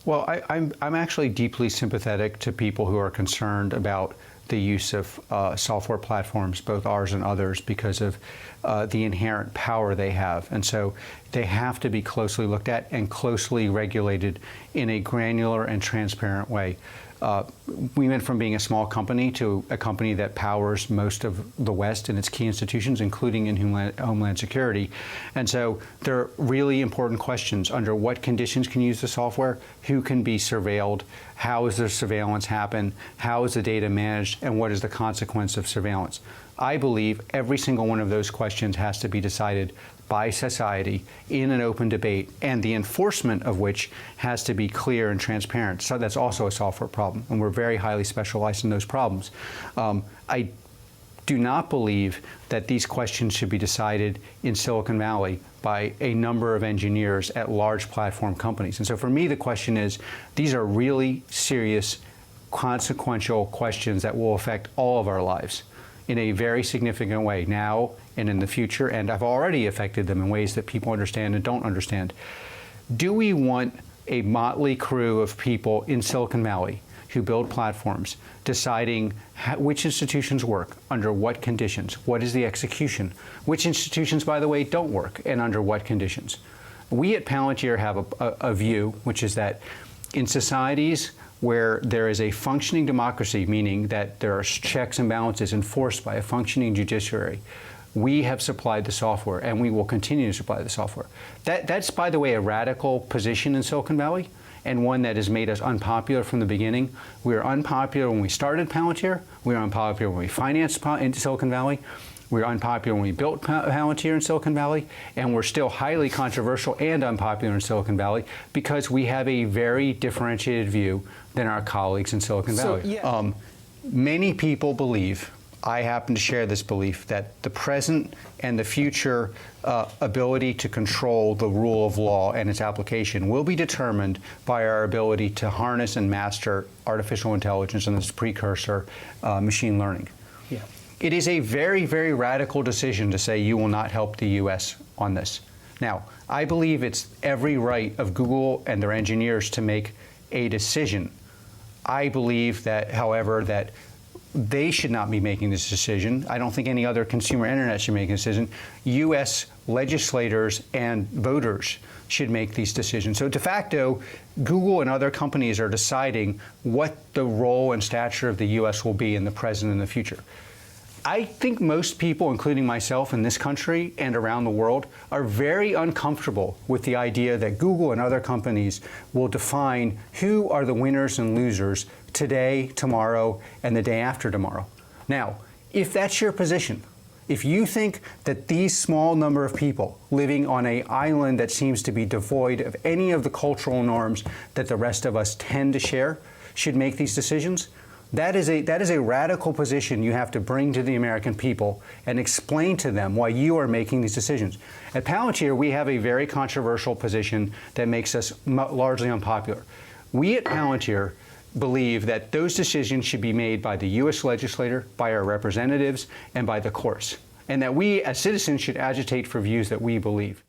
Well, I'm actually deeply sympathetic to people who are concerned about the use of software platforms, both ours and others, because of the inherent power they have. And so they have to be closely looked at and closely regulated in a granular and transparent way. We went from being a small company to a company that powers most of the West and its key institutions, including in Homeland Security. And so there are really important questions. Under what conditions can you use the software? Who can be surveilled? How does the surveillance happen? How is the data managed? And what is the consequence of surveillance? I believe every single one of those questions has to be decided by society in an open debate, and the enforcement of which has to be clear and transparent. So that's also a software problem, and we're very highly specialized in those problems. I do not believe that these questions should be decided in Silicon Valley by a number of engineers at large platform companies. And so for me, the question is, these are really serious, consequential questions that will affect all of our lives in a very significant way now and in the future, and I've already affected them in ways that people understand and don't understand. Do we want a motley crew of people in Silicon Valley who build platforms deciding which institutions work, under what conditions, what is the execution, which institutions, by the way, don't work, and under what conditions? We at Palantir have a view, which is that in societies where there is a functioning democracy, meaning that there are checks and balances enforced by a functioning judiciary, we have supplied the software, and we will continue to supply the software. That's, by the way, a radical position in Silicon Valley, and one that has made us unpopular from the beginning. We were unpopular when we started Palantir. We were unpopular when we financed in Silicon Valley. We were unpopular when we built Palantir in Silicon Valley, and we're still highly controversial and unpopular in Silicon Valley because we have a very differentiated view than our colleagues in Silicon Valley. Many people believe, I happen to share this belief, that the present and the future ability to control the rule of law and its application will be determined by our ability to harness and master artificial intelligence and its precursor, machine learning. Yeah. It is a very, very radical decision to say you will not help the U.S. on this. Now, I believe it's every right of Google and their engineers to make a decision. I believe that, however, that they should not be making this decision. I don't think any other consumer internet should make a decision. U.S. legislators and voters should make these decisions. So de facto, Google and other companies are deciding what the role and stature of the U.S. will be in the present and the future. I think most people, including myself in this country and around the world, are very uncomfortable with the idea that Google and other companies will define who are the winners and losers today, tomorrow, and the day after tomorrow. Now, if that's your position, if you think that these small number of people living on an island that seems to be devoid of any of the cultural norms that the rest of us tend to share should make these decisions, that is a radical position you have to bring to the American people and explain to them why you are making these decisions. At Palantir, we have a very controversial position that makes us largely unpopular. We at Palantir believe that those decisions should be made by the U.S. legislator, by our representatives, and by the courts, and that we as citizens should agitate for views that we believe.